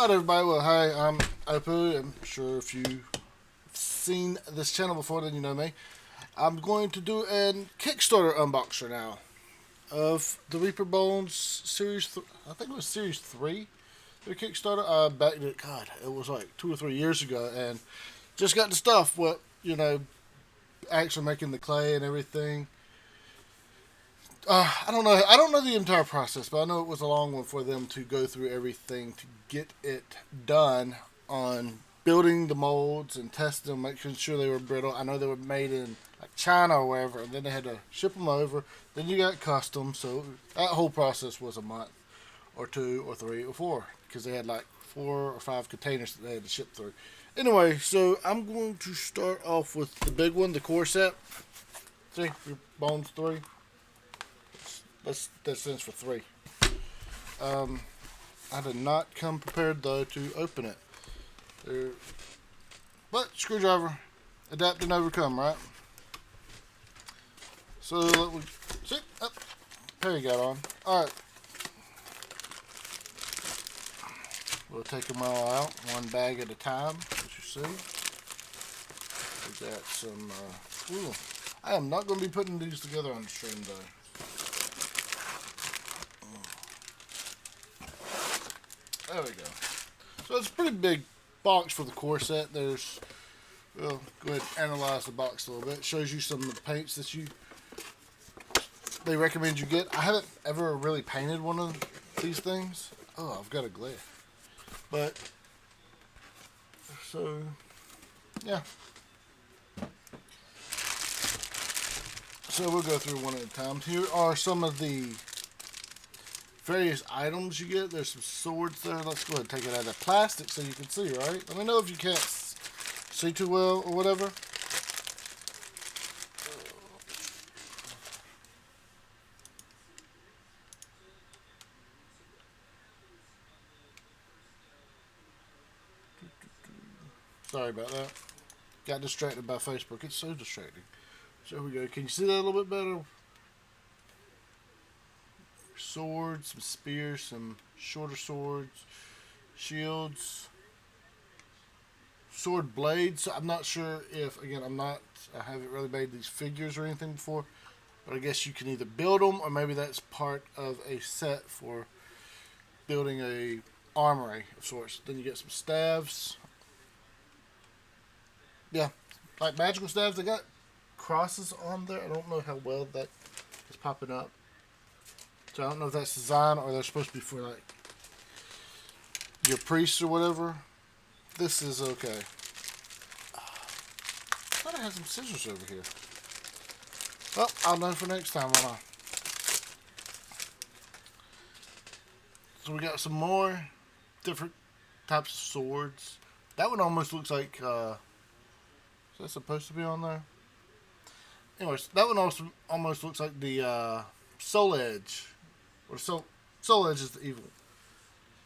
Alright everybody, well hi, I'm Oppo. I'm sure if you've seen this channel before then you know me. I'm going to do a Kickstarter unboxer now of the Reaper Bones series, I think it was series 3, the Kickstarter. Back in, God, it was like 2 or 3 years ago, and just got the stuff, actually making the clay and everything. I don't know the entire process, but I know it was a long one for them to go through everything to get it done on building the molds and testing them, making sure they were brittle. I know they were made in like China or wherever, and then they had to ship them over. Then you got custom, so that whole process was a month or 2 or 3 or 4 because they had like 4 or 5 containers that they had to ship through. Anyway, so I'm going to start off with the big one, the core set. See, your Bones 3. That stands for 3. I did not come prepared though to open it. But screwdriver, adapt and overcome, right? So let me see. Oh, there you got on. All right, we'll take them all out one bag at a time, as you see. We got some. Ooh, I am not going to be putting these together on the stream though. There we go. So it's a pretty big box for the core set. There's, well, go ahead and analyze the box a little bit. It shows you some of the paints that they recommend you get. I haven't ever really painted one of these things. Oh, I've got a glare. But, so, yeah. So we'll go through one at a time. Here are some of the various items you get. There's some swords there. Let's go ahead and take it out of the plastic so you can see, right? Let me know if you can't see too well or whatever. Sorry about that. Got distracted by Facebook. It's so distracting. So here we go. Can you see that a little bit better? Swords, some spears, some shorter swords, shields, sword blades. I'm not sure if, again, I haven't really made these figures or anything before, but I guess you can either build them or maybe that's part of a set for building a armory of sorts. Then you get some staves. Yeah, like magical staves. They got crosses on there. I don't know how well that is popping up. So I don't know if that's design or they're supposed to be for like your priests or whatever. This is okay. I thought I had some scissors over here. Well, I'll know for next time, won't I? So we got some more different types of swords. That one almost looks like, is that supposed to be on there? Anyways, that one also almost looks like the Soul Edge. Or Soul Edge is the evil.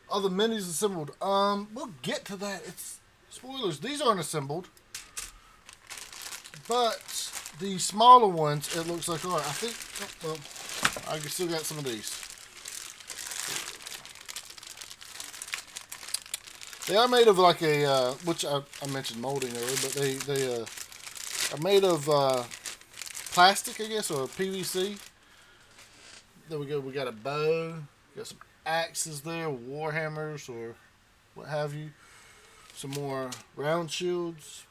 Oh, the minis assembled. We'll get to that. It's spoilers. These aren't assembled, but the smaller ones, it looks like are. I think. Oh, well, I still got some of these. They are made of like a, which I mentioned molding earlier, but they are made of plastic, I guess, or PVC. There we go. We got a bow. Got some axes there, war hammers, or what have you. Some more round shields.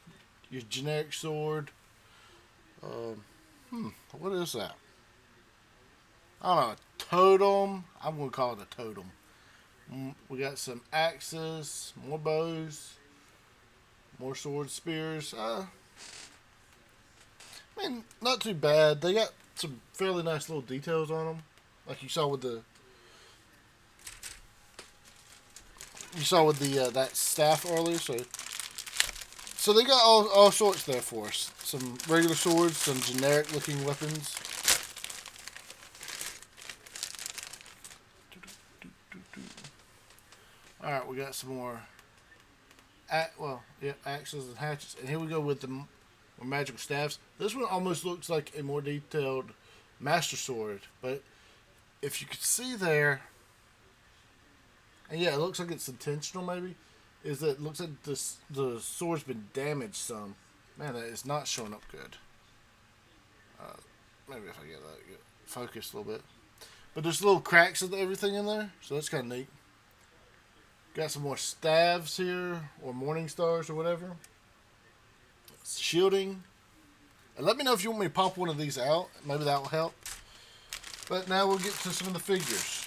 Your generic sword. What is that? I don't know. A totem. I'm going to call it a totem. We got some axes, more bows, more swords, spears. I mean, not too bad. They got some fairly nice little details on them. Like you saw with the that staff earlier. So they got all sorts there for us. Some regular swords, some generic looking weapons. All right, we got some more. Axes and hatchets, and here we go with the more magical staffs. This one almost looks like a more detailed master sword, but if you could see there, And yeah, it looks like it's intentional. Maybe is that it looks like the sword's been damaged some. Man, that is not showing up good. Uh, Maybe if I get focused a little bit. But there's little cracks of everything in there, so that's kind of neat. Got some more staves here, or morning stars, or whatever. Shielding. And let me know if you want me to pop one of these out. Maybe that will help. But now we'll get to some of the figures.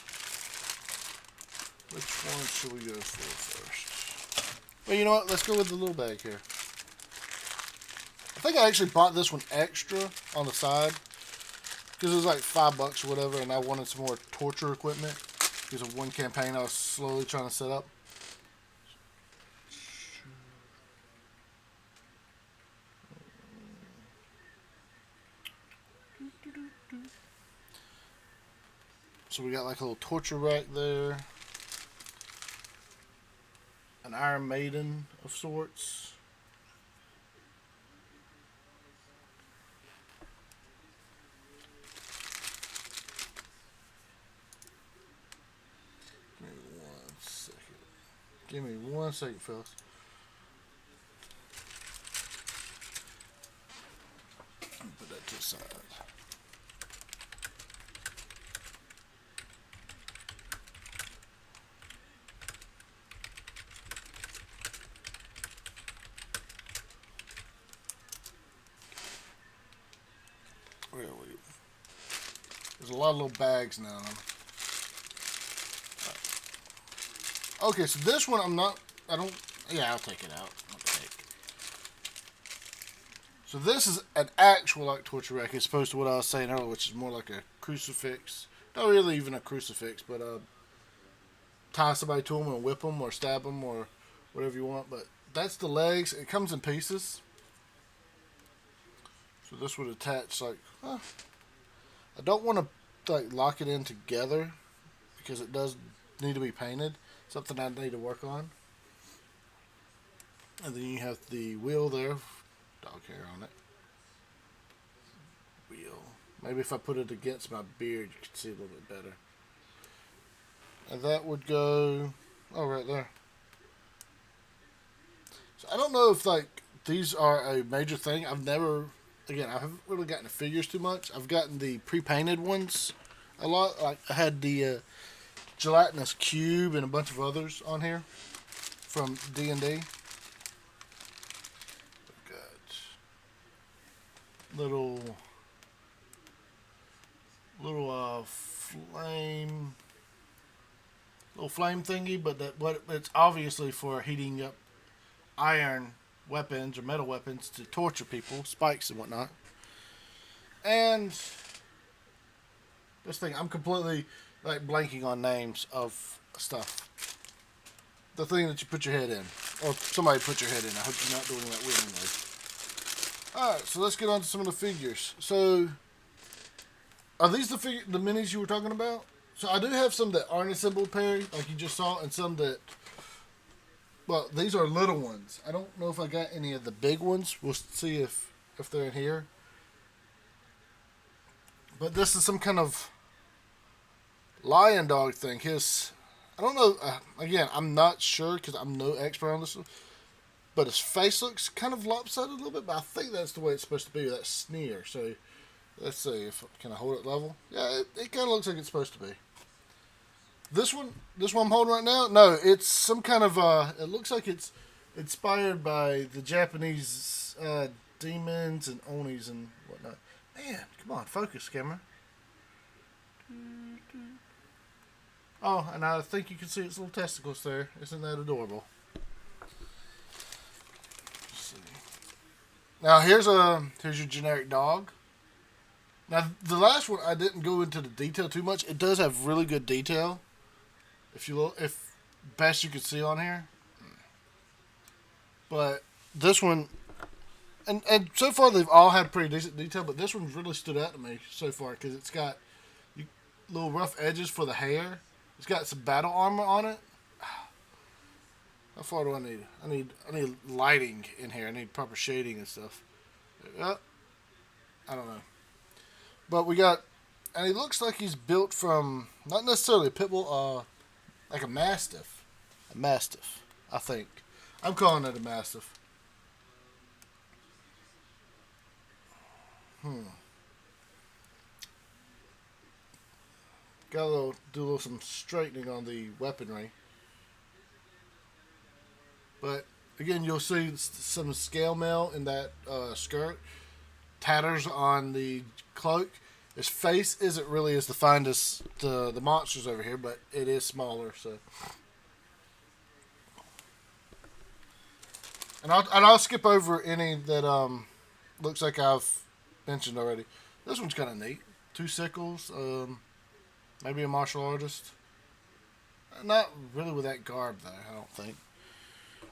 Which one should we go for first? Well, you know what? Let's go with the little bag here. I think I actually bought this one extra on the side because it was like $5 or whatever, and I wanted some more torture equipment because of one campaign I was slowly trying to set up. So we got like a little torture rack there, an Iron Maiden of sorts. Give me 1 second, fellas. Put that to the side. Where are we? There's a lot of little bags now. Okay, so this one yeah, I'll take it out. So this is an actual like torture rack as opposed to what I was saying earlier, which is more like a crucifix. Not really even a crucifix, but tie somebody to them and whip them or stab them or whatever you want. But that's the legs. It comes in pieces. So this would attach like, I don't want to like lock it in together because it does need to be painted. Something I need to work on. And then you have the wheel there. Dog hair on it. Wheel. Maybe if I put it against my beard, you could see a little bit better. And that would go, right there. So I don't know if like these are a major thing. I haven't really gotten the figures too much. I've gotten the pre-painted ones a lot. Like I had the gelatinous cube and a bunch of others on here from D&D. Got little flame thingy, but it's obviously for heating up iron weapons or metal weapons to torture people, spikes and whatnot. And this thing, I'm completely like blanking on names of stuff. The thing that you put your head in, or somebody put your head in. I hope you're not doing that willingly. All right, so let's get on to some of the figures. So, are these the minis you were talking about? So I do have some that aren't assembled, Perry, like you just saw, and some that. Well, these are little ones. I don't know if I got any of the big ones. We'll see if they're in here. But this is some kind of lion dog thing. I don't know. Again, I'm not sure because I'm no expert on this. But his face looks kind of lopsided a little bit. But I think that's the way it's supposed to be with that sneer. So let's see if can I hold it level. Yeah, it kind of looks like it's supposed to be. This one I'm holding right now. No, it's some kind of. It looks like it's inspired by the Japanese demons and onis and whatnot. Man, come on, focus, camera. Oh, and I think you can see its little testicles there. Isn't that adorable? Let's see. Now here's your generic dog. Now the last one I didn't go into the detail too much. It does have really good detail. If best you could see on here. But this one, and so far they've all had pretty decent detail, but this one's really stood out to me so far because it's got little rough edges for the hair. It's got some battle armor on it. How far do I need? I need lighting in here. I need proper shading and stuff. I don't know. But we got, and he looks like he's built from not necessarily a pit bull, like a mastiff. A mastiff, I think. I'm calling it a mastiff. Hmm. Got do a little some straightening on the weaponry, but again, you'll see some scale mail in that skirt, tatters on the cloak. His face isn't really as defined as the monsters over here, but it is smaller. So, and I'll skip over any that looks like I've mentioned already. This one's kind of neat. Two sickles. Maybe a martial artist. Not really with that garb though. I don't think.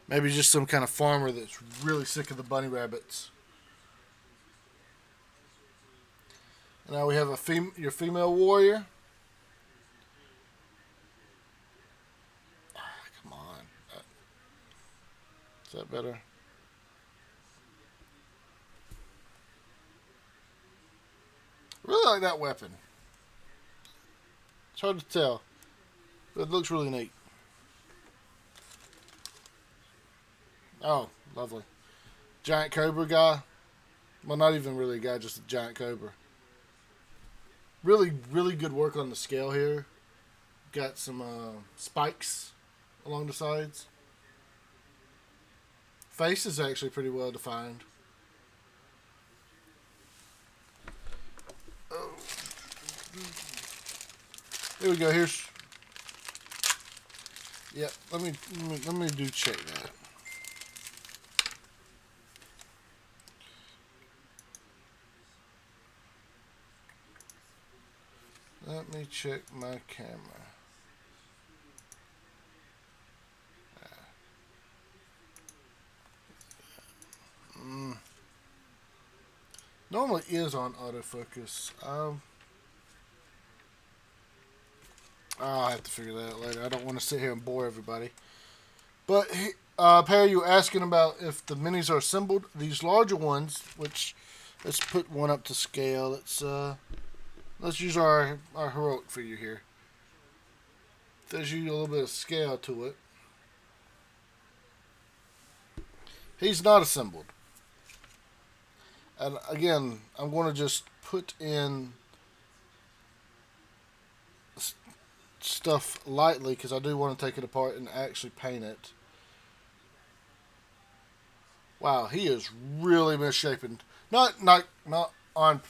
Maybe just some kind of farmer that's really sick of the bunny rabbits. And now we have your female warrior. Come on. Is that better? Really like that weapon. It's hard to tell, but it looks really neat. Oh, lovely. Giant cobra guy. Well, not even really a guy, just a giant cobra. Really, really good work on the scale here. Got some spikes along the sides. Face is actually pretty well defined. Oh. Here we go. Here's. Yeah. Let me do check that. Let me check my camera. Normally is on autofocus. I'll have to figure that out later. I don't want to sit here and bore everybody. But Perry, you were asking about if the minis are assembled. These larger ones, which let's put one up to scale. Let's use our heroic figure here. There's you a little bit of scale to it. He's not assembled. And again, I'm going to just put in stuff lightly because I do want to take it apart and actually paint it. Wow, he is really misshapen. Not on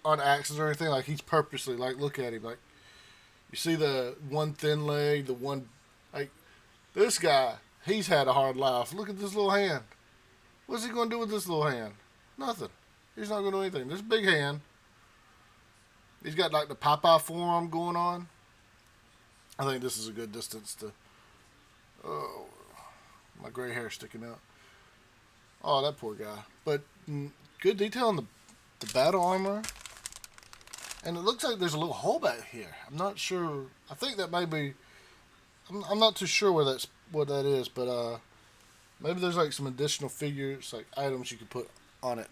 accident or anything. Like he's purposely like look at him like you see the one thin leg, the one like this guy. He's had a hard life. Look at this little hand. What's he going to do with this little hand? Nothing. He's not going to do anything. This big hand. He's got like the Popeye forearm going on. I think this is a good distance to. Oh, my gray hair sticking out. Oh, that poor guy. But good detail on the battle armor. And it looks like there's a little hole back here. I'm not sure. I think that may be. I'm not too sure what that is, but maybe there's like some additional figures, like items you could put on it.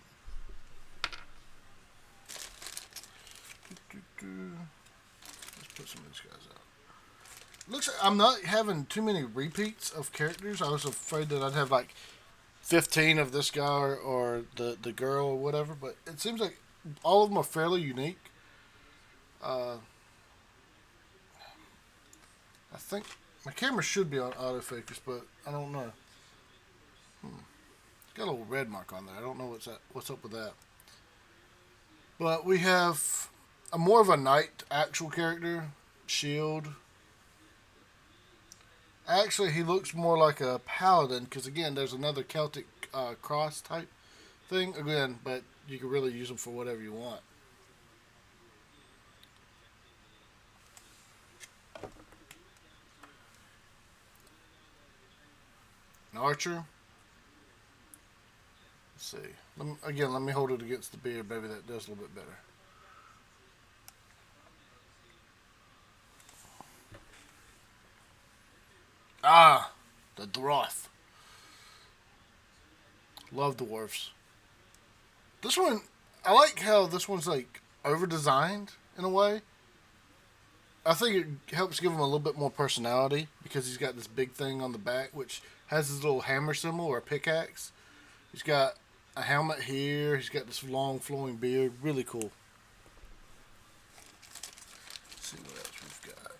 Let's put some of these guys out. Looks like I'm not having too many repeats of characters. I was afraid that I'd have like 15 of this guy or the girl or whatever, but it seems like all of them are fairly unique. I think my camera should be on autofocus, but I don't know. Got a little red mark on there. I don't know what's up with that. But we have a more of a knight actual character, shield. Actually, he looks more like a paladin because again, there's another Celtic cross type thing again, but you can really use them for whatever you want. An archer. Let's see. Let me hold it against the beard. Maybe that does a little bit better. Ah, the dwarf. Love dwarfs. This one, I like how this one's like over designed in a way. I think it helps give him a little bit more personality because he's got this big thing on the back, which has his little hammer symbol or a pickaxe. He's got a helmet here. He's got this long flowing beard. Really cool. Let's see what else we've got.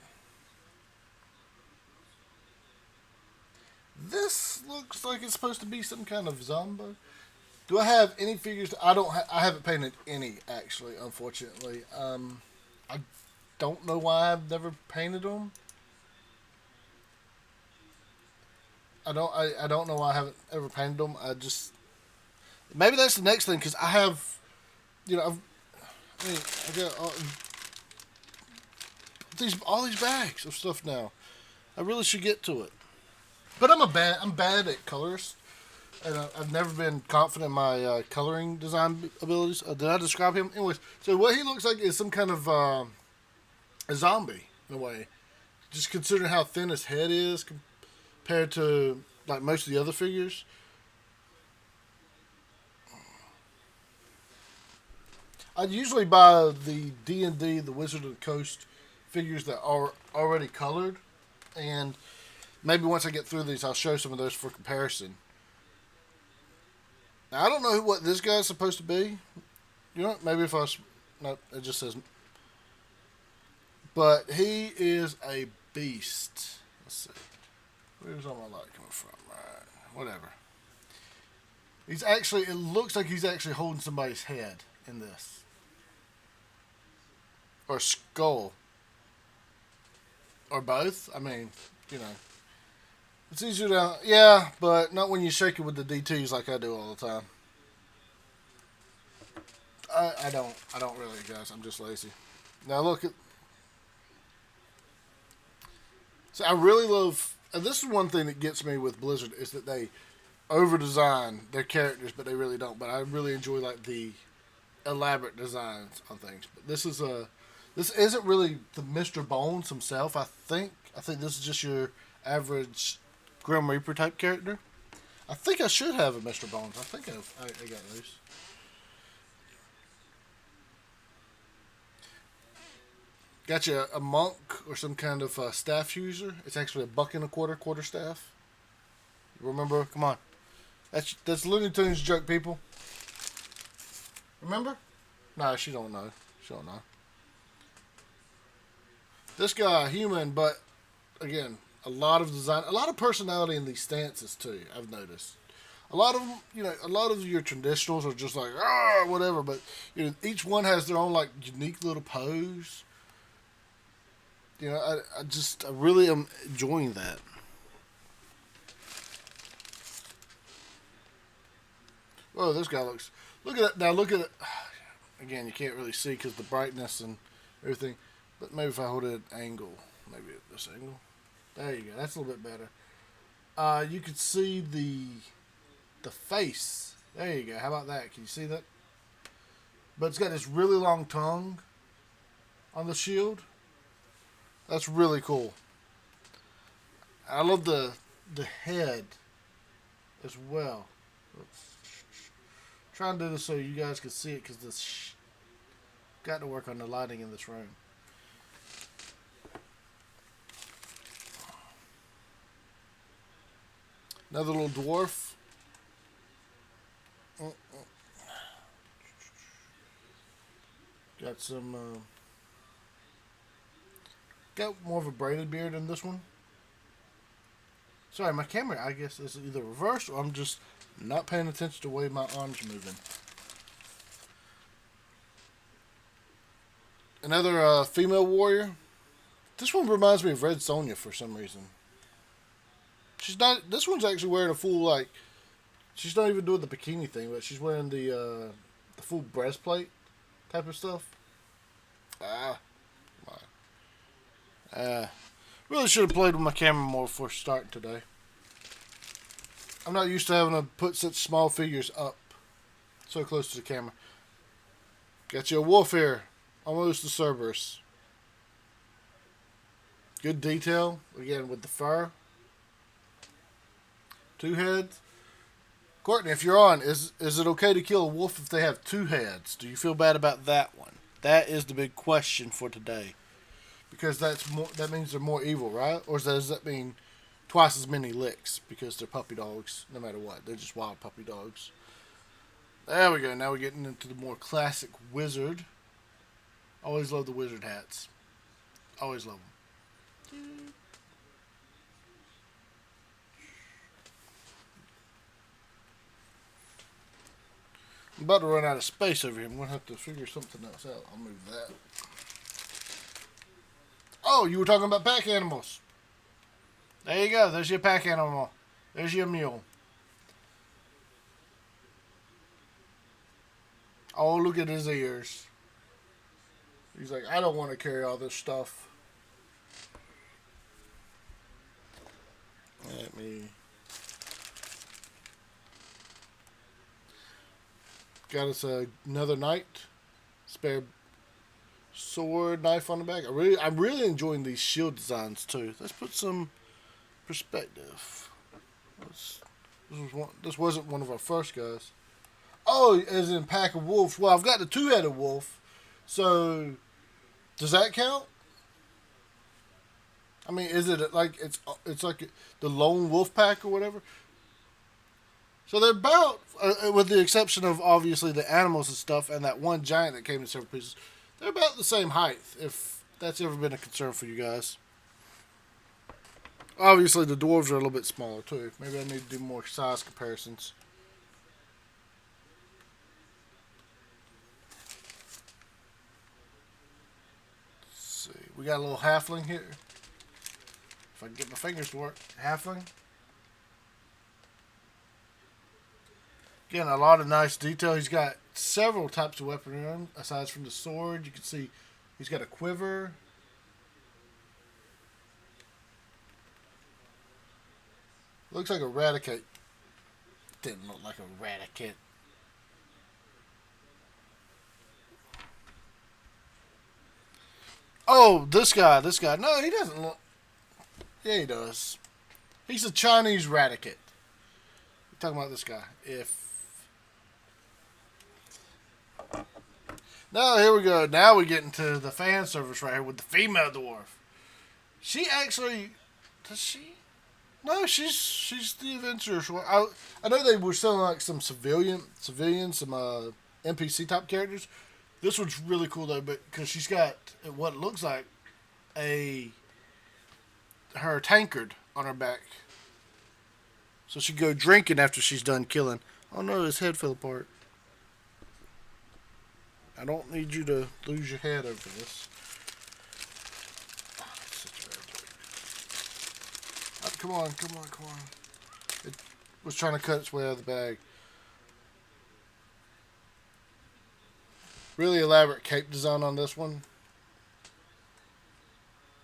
This looks like it's supposed to be some kind of zombie. Do I have any figures? I don't. I haven't painted any actually, unfortunately. I don't know why I've never painted them. I don't know why I haven't ever painted them. I just maybe that's the next thing because I have, I got all these bags of stuff now. I really should get to it. But I'm bad at colors, and I've never been confident in my coloring design abilities. Did I describe him? Anyways, so what he looks like is some kind of a zombie in a way. Just considering how thin his head is compared to like most of the other figures. I usually buy the D&D, the Wizard of the Coast figures that are already colored, and maybe once I get through these, I'll show some of those for comparison. Now, I don't know what this guy's supposed to be. Maybe if I was... No, it just says... But he is a beast. Let's see. Where's all my light coming from? Right. Whatever. He's actually... It looks like he's actually holding somebody's head in this. Or skull. Or both. I mean, It's easier to... Yeah, but not when you shake it with the DTs like I do all the time. I don't really, guys. I'm just lazy. Now look at... So I really love... And this is one thing that gets me with Blizzard is that they over-design their characters, but they really don't. But I really enjoy like the elaborate designs on things. But this isn't really the Mr. Bones himself. I think this is just your average Grim Reaper type character. I think I should have a Mr. Bones. I think I got those. Got you a monk or some kind of staff user. It's actually a buck and a quarter staff. Remember? Come on. That's Looney Tunes joke, people. Remember? No, she don't know. She don't know. This guy, human, but again, a lot of design, a lot of personality in these stances too. I've noticed. A lot of them, a lot of your traditionals are just like whatever, but each one has their own like unique little pose. I really am enjoying that. Oh, this guy looks. Look at it now. Look at it. Again, you can't really see because the brightness and everything. But maybe if I hold it at angle, maybe at this angle. There you go. That's a little bit better. You could see the face. There you go. How about that? Can you see that? But it's got this really long tongue on the shield. That's really cool. I love the head as well. Let's try and do this so you guys can see it because this got to work on the lighting in this room. Another little dwarf. Got some... got more of a braided beard in this one. Sorry, my camera, I guess, is either reversed or I'm just not paying attention to the way my arms are moving. Another female warrior. This one reminds me of Red Sonja for some reason. She's not... This one's actually wearing a full, like... She's not even doing the bikini thing, but she's wearing the full breastplate type of stuff. Really should have played with my camera more before starting today. I'm not used to having to put such small figures up so close to the camera. Got you a wolf here. Almost a Cerberus. Good detail. Again, with the fur. 2 heads. Courtney, if you're on, is it okay to kill a wolf if they have 2 heads? Do you feel bad about that one? That is the big question for today. because that's more. That means they're more evil, right? Or does that mean twice as many licks because they're puppy dogs? No matter what, they're just wild puppy dogs. There we go. Now we're getting into the more classic wizard. Always love the wizard hats. Always love them. I'm about to run out of space over here. I'm going to have to figure something else out. I'll move that. Oh, you were talking about pack animals. There you go. There's your pack animal. There's your mule. Oh, look at his ears. He's like, I don't want to carry all this stuff. Let me. Got us another knight. Spare sword, knife on the back. I'm really enjoying these shield designs too. Let's put some perspective. This wasn't one of our first guys. Oh, as in pack of wolves. Well, I've got the two-headed wolf. So, does that count? I mean, is it like it's like the lone wolf pack or whatever? So they're about, with the exception of obviously the animals and stuff, and that one giant that came in several pieces, they're about the same height. If that's ever been a concern for you guys. Obviously, the dwarves are a little bit smaller too. Maybe I need to do more size comparisons. Let's see, we got a little halfling here. If I can get my fingers to work, halfling. Again, a lot of nice detail. He's got several types of weaponry on him. Aside from the sword, you can see he's got a quiver. Looks like a raticate. Didn't look like a raticate. Oh, this guy. No, he doesn't look. Yeah, he does. He's a Chinese raticate. We're talking about this guy. If No, here we go. Now we get into the fan service right here with the female dwarf. She actually, does she? No, she's the adventurer. I know they were selling like some civilians, some NPC type characters. This one's really cool though, but because she's got what looks like a her tankard on her back, so she can go drinking after she's done killing. Oh no, his head fell apart. I don't need you to lose your head over this. Oh, come on. It was trying to cut its way out of the bag. Really elaborate cape design on this one.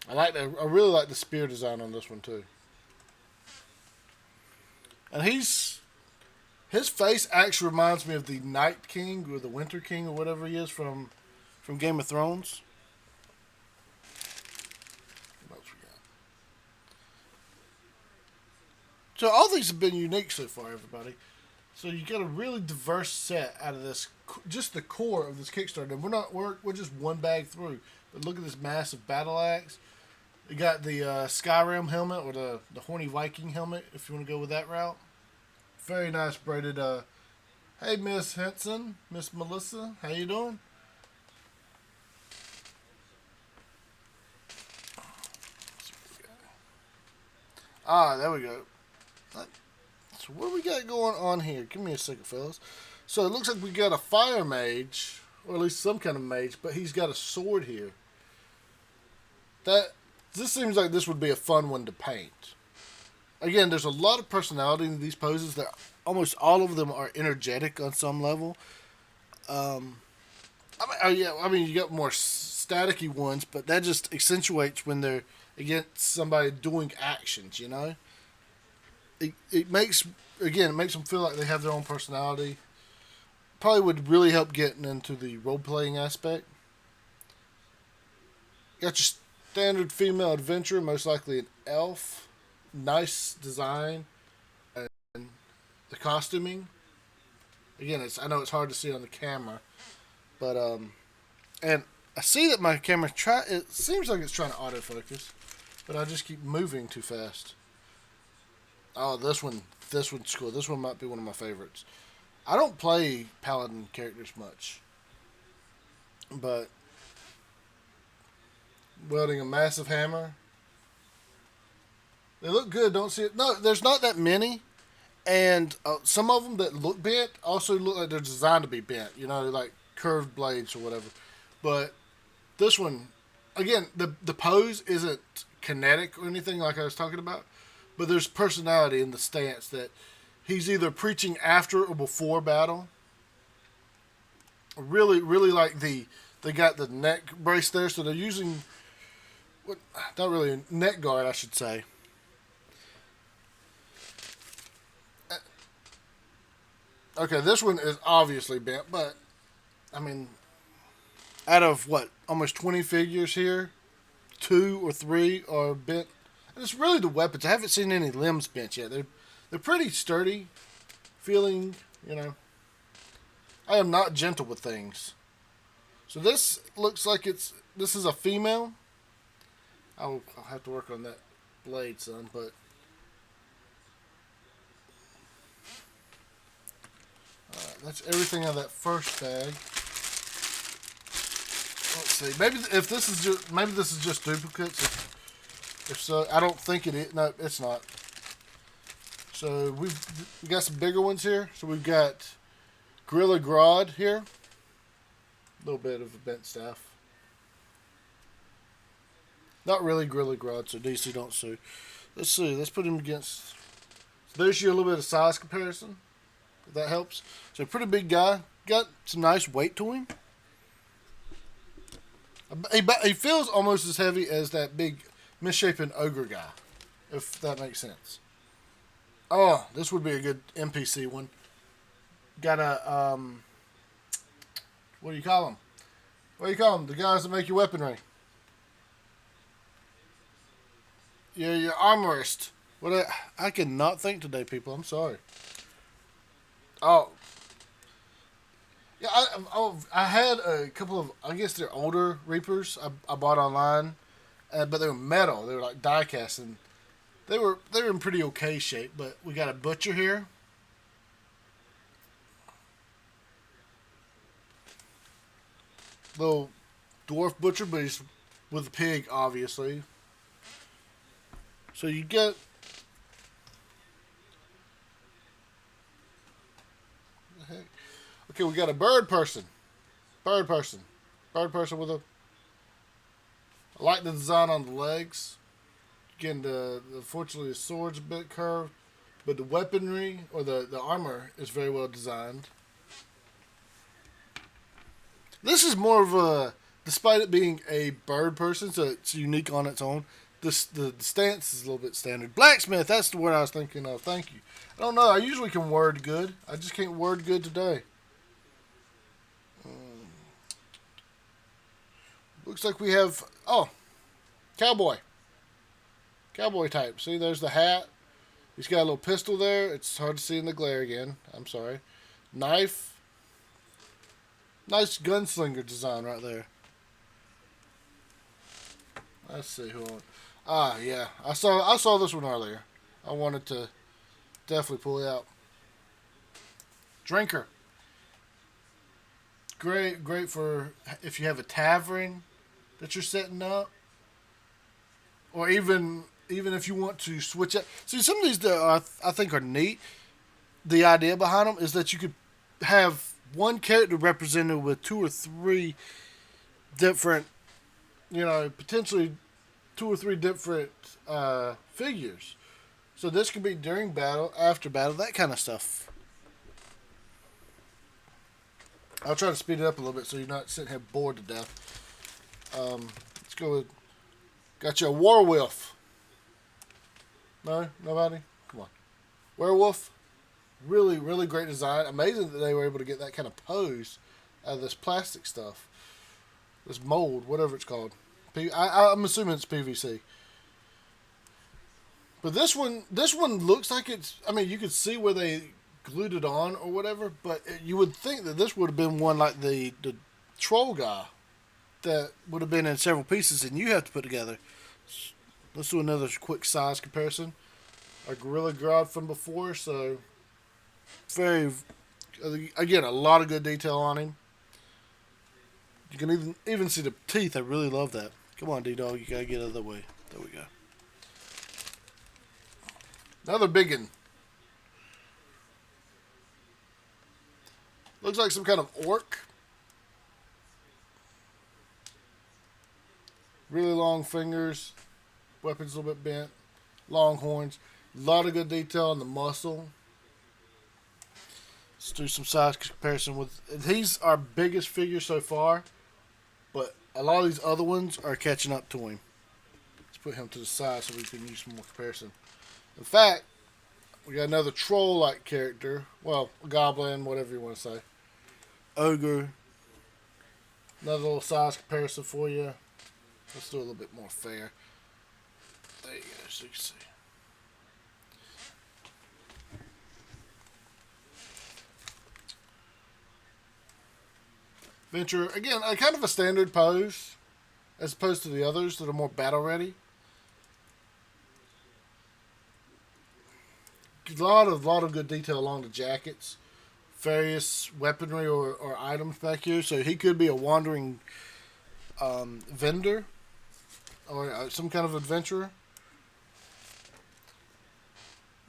I really like the spear design on this one too. And his face actually reminds me of the Night King or the Winter King or whatever he is from Game of Thrones. What else we got? So all these have been unique so far, everybody. So you get a really diverse set out of this, just the core of this Kickstarter. And we're just one bag through. But look at this massive battle axe. You got the Skyrim helmet or the Horny Viking helmet, if you want to go with that route. Very nice braided. Hey, Miss Henson, Miss Melissa, how you doing? Ah, there we go. So what do we got going on here? Give me a second, fellas. So it looks like we got a fire mage, or at least some kind of mage, but he's got a sword here. This seems like this would be a fun one to paint. Again, there's a lot of personality in these poses. That almost all of them are energetic on some level. I mean, you got more staticky ones, but that just accentuates when they're against somebody doing actions. You know, it makes them feel like they have their own personality. Probably would really help getting into the role playing aspect. Got your standard female adventurer, most likely an elf. Nice design, and the costuming. Again, I know it's hard to see on the camera, but and I see that my camera it seems like it's trying to autofocus, but I just keep moving too fast. Oh, this one's cool. This one might be one of my favorites. I don't play paladin characters much, but wielding a massive hammer. They look good, don't see it? No, there's not that many, and some of them that look bent also look like they're designed to be bent. You know, like curved blades or whatever. But this one, again, the pose isn't kinetic or anything like I was talking about, but there's personality in the stance that he's either preaching after or before battle. Really, really like they got the neck brace there, so they're using what not really a neck guard, I should say. Okay, this one is obviously bent, but I mean, out of what almost 20 figures here, 2 or 3 are bent. And it's really the weapons. I haven't seen any limbs bent yet. They're pretty sturdy, feeling. You know, I am not gentle with things. So this looks like this is a female. I'll have to work on that blade, son. But that's everything out of that first bag. Let's see. Maybe this is just duplicates. If so, I don't think it is. No, it's not. So we got some bigger ones here. So we've got Gorilla Grodd here. A little bit of a bent staff. Not really Gorilla Grodd, so DC don't sue. Let's see. Let's put him against. So there's you a little bit of size comparison. If that helps. So pretty big guy. Got some nice weight to him. He feels almost as heavy as that big misshapen ogre guy, if that makes sense. Oh, this would be a good NPC one. Got a what do you call them? What do you call them? The guys that make your weaponry. Yeah, your armorist. I cannot think today, people. I'm sorry. Oh. Yeah, I had a couple of, I guess they're older Reapers I bought online, but they were metal. They were like die cast, and they were in pretty okay shape. But we got a butcher here. Little dwarf butcher, but he's with a pig, obviously. So you get. What the heck? Okay, we got a bird person. Bird person with a. I like the design on the legs. Again, unfortunately the sword's a bit curved, but the weaponry or the armor is very well designed. This is more of a, despite it being a bird person, so it's unique on its own. The stance is a little bit standard. Blacksmith, that's the word I was thinking of. Thank you. I don't know. I usually can word good. I just can't word good today. Looks like we have, cowboy. Cowboy type. See, there's the hat. He's got a little pistol there. It's hard to see in the glare again. I'm sorry. Knife. Nice gunslinger design right there. Let's see who. Yeah. I saw this one earlier. I wanted to definitely pull it out. Drinker. Great for if you have a tavern that you're setting up, or even if you want to switch up. See, some of these I think are neat. The idea behind them is that you could have one character represented with 2 or 3 different, potentially 2 or 3 different figures. So this could be during battle, after battle, that kind of stuff. I'll try to speed it up a little bit so you're not sitting here bored to death. Let's go with, got you a werewolf. No? Nobody? Come on. Werewolf. Really, really great design. Amazing that they were able to get that kind of pose out of this plastic stuff. This mold, whatever it's called. I'm assuming it's PVC. But this one looks like it's, you could see where they glued it on or whatever, but you would think that this would have been one like the troll guy. that would have been in several pieces and you have to put together. Let's do another quick size comparison. Our Gorilla Grodd from before, so very, again, a lot of good detail on him. You can even see the teeth. I really love that. Come on, D-Dog, you gotta get out of the way. There we go. Another big one. Looks like some kind of orc. Really long fingers. Weapons a little bit bent. Long horns. A lot of good detail on the muscle. Let's do some size comparison with... He's our biggest figure so far. But a lot of these other ones are catching up to him. Let's put him to the side so we can use some more comparison. In fact, we got another troll-like character. Well, a goblin, whatever you want to say. Ogre. Another little size comparison for you. Let's do a little bit more fair. There you go, so you can see. Venture, again, a kind of a standard pose as opposed to the others that are more battle ready. A lot of good detail along the jackets. Various weaponry or items back here. So he could be a wandering vendor or some kind of adventurer.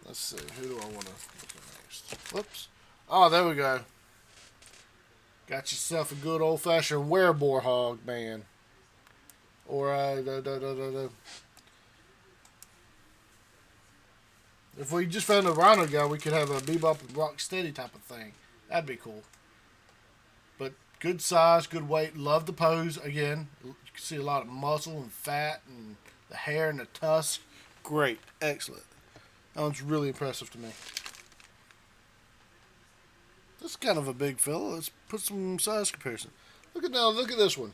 Let's see, who do I want to look at next? Whoops. Oh, there we go. Got yourself a good old-fashioned werewolf man. Or, if we just found a rhino guy, we could have a Bebop and Rocksteady type of thing. That'd be cool. But good size, good weight. Love the pose. Again, you can see a lot of muscle and fat and the hair and the tusk. Great. Excellent. That one's really impressive to me. This is kind of a big fella. Let's put some size comparison. Look at this one.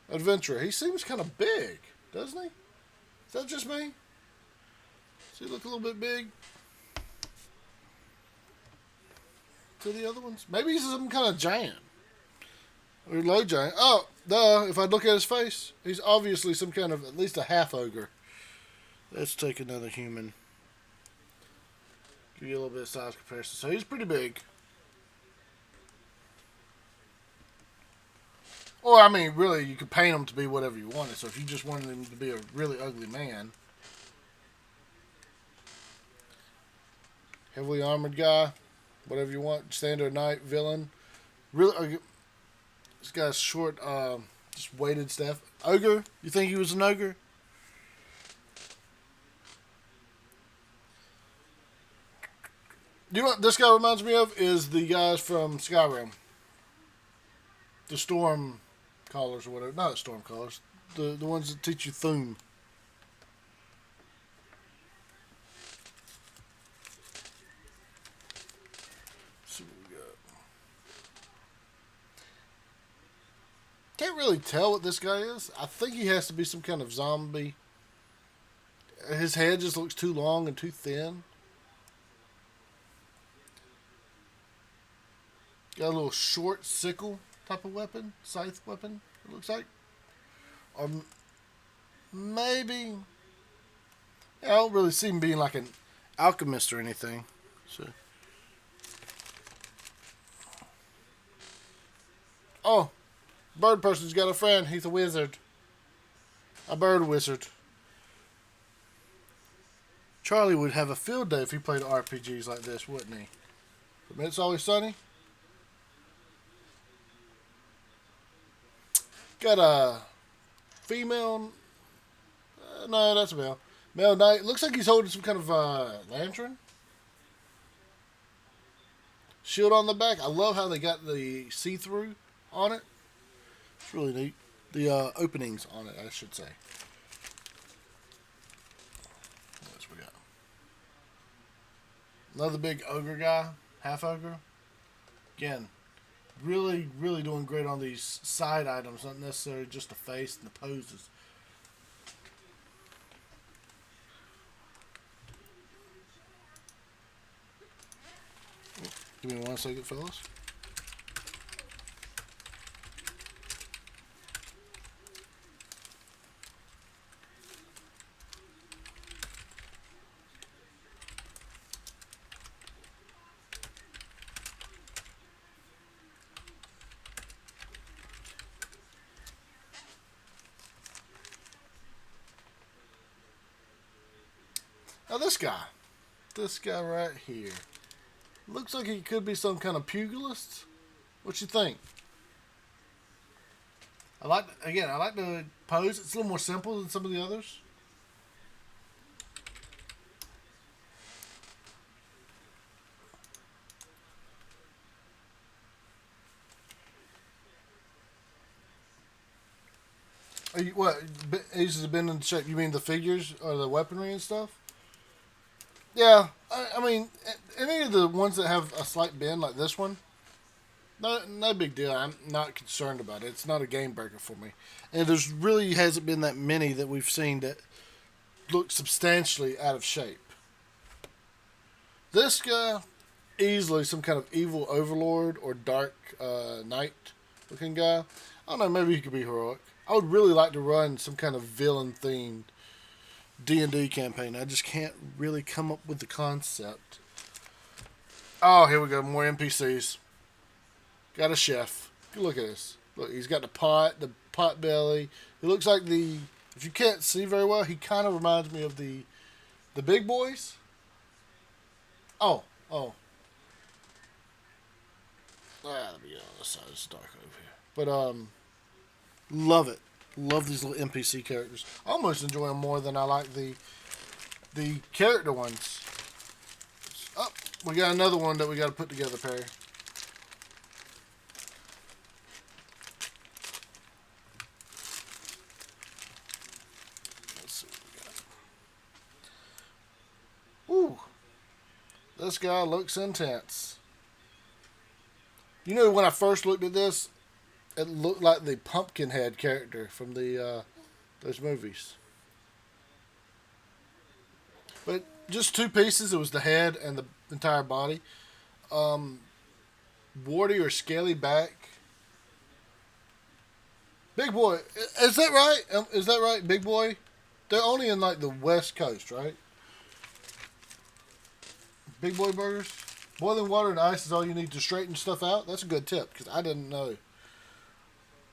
Adventurer. He seems kind of big, doesn't he? Is that just me? Does he look a little bit big to the other ones? Maybe he's some kind of giant. Or low giant. Oh, duh. If I look at his face, he's obviously some kind of, at least a half ogre. Let's take another human. Give you a little bit of size comparison. So he's pretty big. Or, I mean, really, you could paint him to be whatever you wanted. So if you just wanted him to be a really ugly man. Heavily armored guy. Whatever you want. Standard knight, villain. Really, this guy's short, just weighted staff. Ogre? You think he was an ogre? You know what this guy reminds me of is the guys from Skyrim. The storm callers or whatever. Not the storm callers. The ones that teach you Thum. Let's see what we got. Can't really tell what this guy is. I think he has to be some kind of zombie. His head just looks too long and too thin. Got a little short sickle type of weapon, scythe weapon, it looks like. Or maybe, I don't really see him being like an alchemist or anything. So, oh, bird person's got a friend. He's a wizard, a bird wizard. Charlie would have a field day if he played RPGs like this, wouldn't he? But It's Always Sunny. Got a female. No, that's a male. Male knight. Looks like he's holding some kind of lantern. Shield on the back. I love how they got the see-through on it. It's really neat. The openings on it, I should say. What else we got? Another big ogre guy. Half ogre. Again. Really, really doing great on these side items, not necessarily just the face and the poses. Give me 1 second, fellas. Now this guy right here, looks like he could be some kind of pugilist. What you think? I like the pose. It's a little more simple than some of the others. Are you, what? Aces have been in shape. You mean the figures or the weaponry and stuff? Yeah, I mean, any of the ones that have a slight bend like this one, no big deal. I'm not concerned about it. It's not a game breaker for me. And there's really hasn't been that many that we've seen that look substantially out of shape. This guy, easily some kind of evil overlord or dark knight looking guy. I don't know, maybe he could be heroic. I would really like to run some kind of villain themed D&D campaign. I just can't really come up with the concept. Oh, here we go. More NPCs. Got a chef. Look at this. Look, he's got the pot belly. He looks like the. If you can't see very well, he kind of reminds me of the big boys. Oh, oh. Let me get on this side. It's dark over here. But love it. Love these little NPC characters. I almost enjoy them more than I like the character ones. Oh, we got another one that we got to put together, Perry. Let's see what we got. Ooh, this guy looks intense. You know, when I first looked at this, it looked like the Pumpkinhead character from the those movies. But just two pieces. It was the head and the entire body. Warty or scaly back. Big boy, is that right? Is that right, big boy? They're only in like the West Coast, right? Big boy burgers. Boiling water and ice is all you need to straighten stuff out. That's a good tip because I didn't know.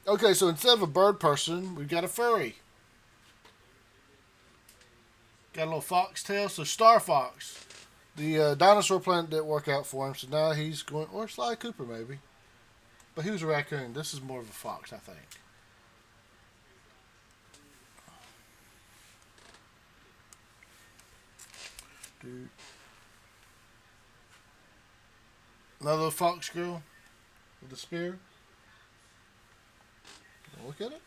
Okay, so instead of a bird person, we've got a furry. Got a little foxtail. So Star Fox. The dinosaur planet didn't work out for him, so now he's going... Or Sly Cooper, maybe. But he was a raccoon. This is more of a fox, I think. Dude. Another fox girl with a spear. Look at it.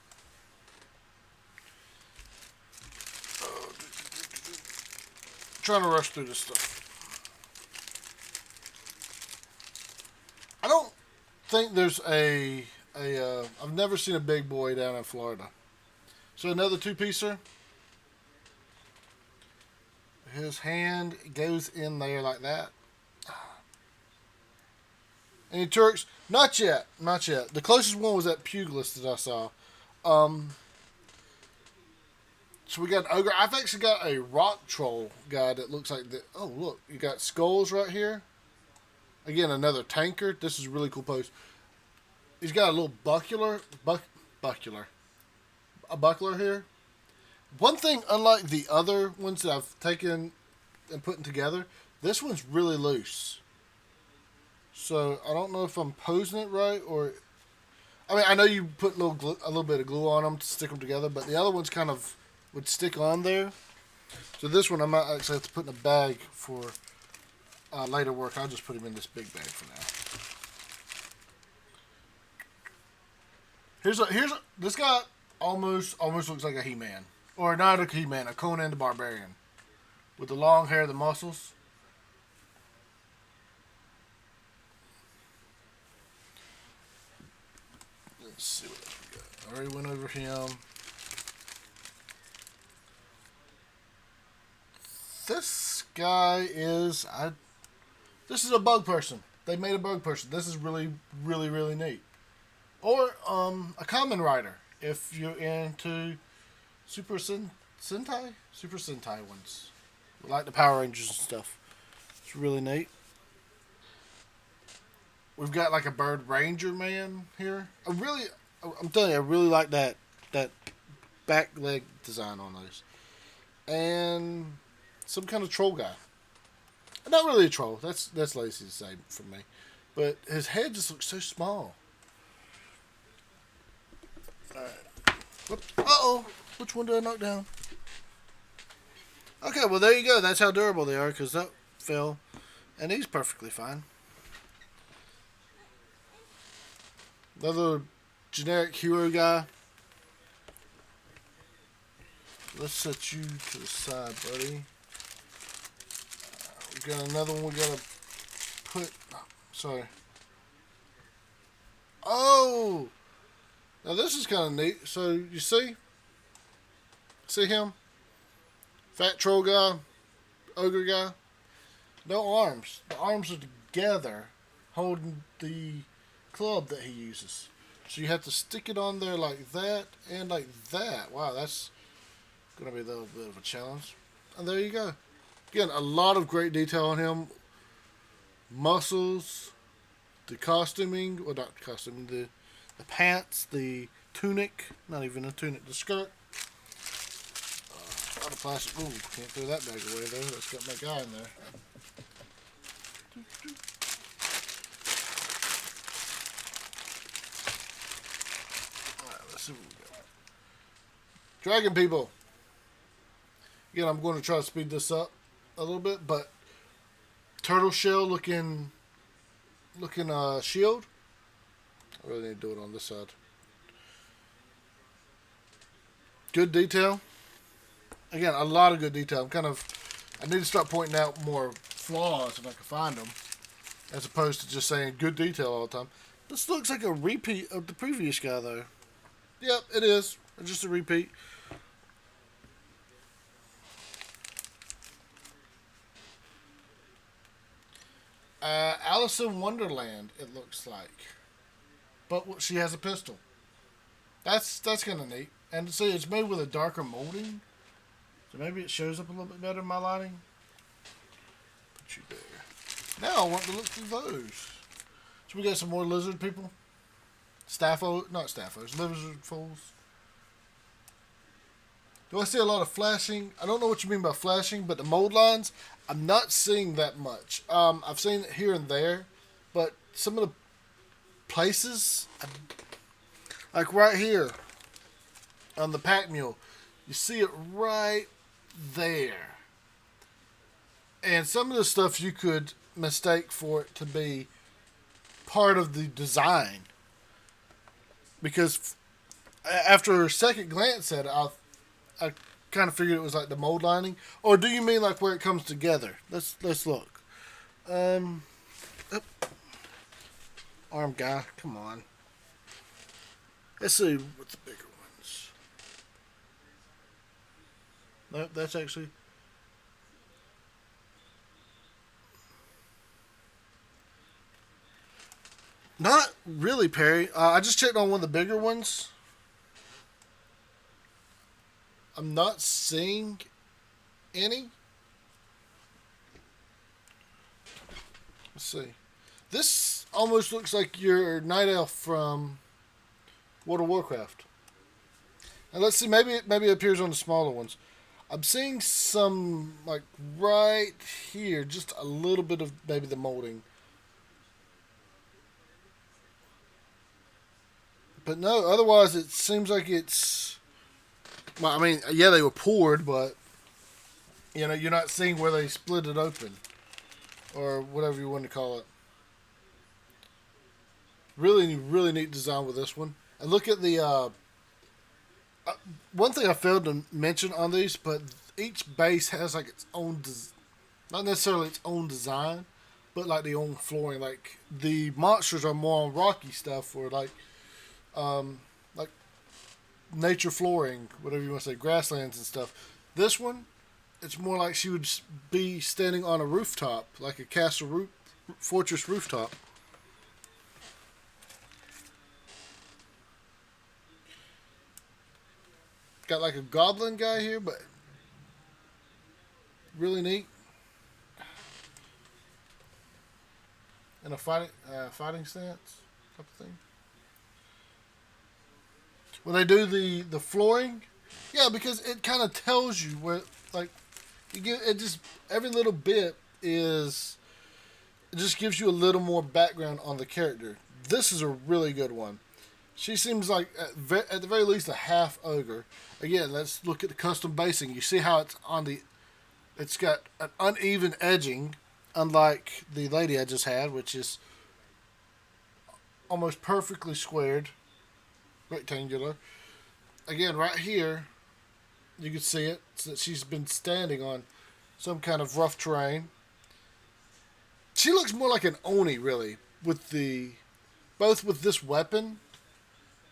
Trying to rush through this stuff. I don't think there's I've never seen a big boy down in Florida. So another two-piecer. His hand goes in there like that. Any Turks? Not yet. Not yet. The closest one was that pugilist that I saw. So we got an ogre. I've actually got a rock troll guy that looks like the. Oh, look. You got skulls right here. Again, another tanker. This is a really cool pose. He's got a little buckler. A buckler here. One thing, unlike the other ones that I've taken and putting together, this one's really loose. So I don't know if I'm posing it right or. I mean, I know you put a little bit of glue on them to stick them together, but the other ones kind of would stick on there. So this one I might actually have to put in a bag for later work. I'll just put him in this big bag for now. This guy almost looks like a He-Man, or not a He-Man, a Conan the Barbarian, with the long hair, the muscles. Let's see what we got. I already went over him. This guy is this is a bug person. They made a bug person. This is really, really, really neat. Or a common rider if you're into Super Sentai ones, like the Power Rangers and stuff. It's really neat. We've got like a bird ranger man here. I'm telling you, I really like that back leg design on those. And some kind of troll guy. Not really a troll. That's lazy to say for me, but his head just looks so small. All right. Whoops. Uh-oh. Which one did I knock down? Okay, well, there you go. That's how durable they are, because that fell. And he's perfectly fine. Another generic hero guy. Let's set you to the side, buddy. We got another one we gotta put. Sorry. Oh! Now this is kind of neat. So you see? See him? Fat troll guy, ogre guy. No arms. The arms are together holding the club that he uses. So you have to stick it on there like that and like that. Wow, that's going to be a little bit of a challenge. And there you go. Again, a lot of great detail on him. Muscles, the costuming, or not costuming, the pants, the tunic, not even a tunic, the skirt. Out of plastic. Ooh, can't throw that bag away though. That's got my guy in there. Alright, let's see what we got. Dragon people. Again, I'm going to try to speed this up a little bit, but turtle shell looking shield. I really need to do it on this side. Good detail. Again, a lot of good detail. I need to start pointing out more flaws if I can find them, as opposed to just saying good detail all the time. This looks like a repeat of the previous guy, though. Yep, it is. It's just a repeat. Alice in Wonderland, it looks like. But she has a pistol. That's kind of neat. And see, it's made with a darker molding. So maybe it shows up a little bit better in my lighting. Put you there. Now I want to look through those. So we got some more lizard people. Not staffos, lizard fools. Do I see a lot of flashing? I don't know what you mean by flashing, but the mold lines, I'm not seeing that much. I've seen it here and there, but some of the places, like right here on the pack mule, you see it right there. And some of the stuff you could mistake for it to be part of the design. Because after a second glance at it, I kind of figured it was like the mold lining. Or do you mean like where it comes together? Let's look. Arm guy, come on. Let's see what the bigger ones. Nope, that's actually... Not really, Perry. I just checked on one of the bigger ones. I'm not seeing any. Let's see. This almost looks like your night elf from World of Warcraft. And let's see, maybe it appears on the smaller ones. I'm seeing some, like, right here, just a little bit of maybe the molding. But no, otherwise it seems like it's... Well, I mean, yeah, they were poured, but, you know, you're not seeing where they split it open. Or whatever you want to call it. Really, really neat design with this one. And look at the... one thing I failed to mention on these, but each base has like its own... not necessarily its own design, but like the own flooring. Like, the monsters are more on rocky stuff, or like nature flooring, whatever you want to say, grasslands and stuff. This one, it's more like she would be standing on a rooftop, like a castle roof, fortress rooftop. Got like a goblin guy here, but really neat. And a fighting stance type of thing. When they do the flooring, yeah, because it kind of tells you where, like, You get it just every little bit is it just gives you a little more background on the character. This is a really good one. She seems like at the very least a half ogre. Again, let's look at the custom basing. You see how it's on the it's got an uneven edging, unlike the lady I just had, which is almost perfectly squared, rectangular. Again, right here, you can see it. So that she's been standing on some kind of rough terrain. She looks more like an Oni, really, with the both with this weapon,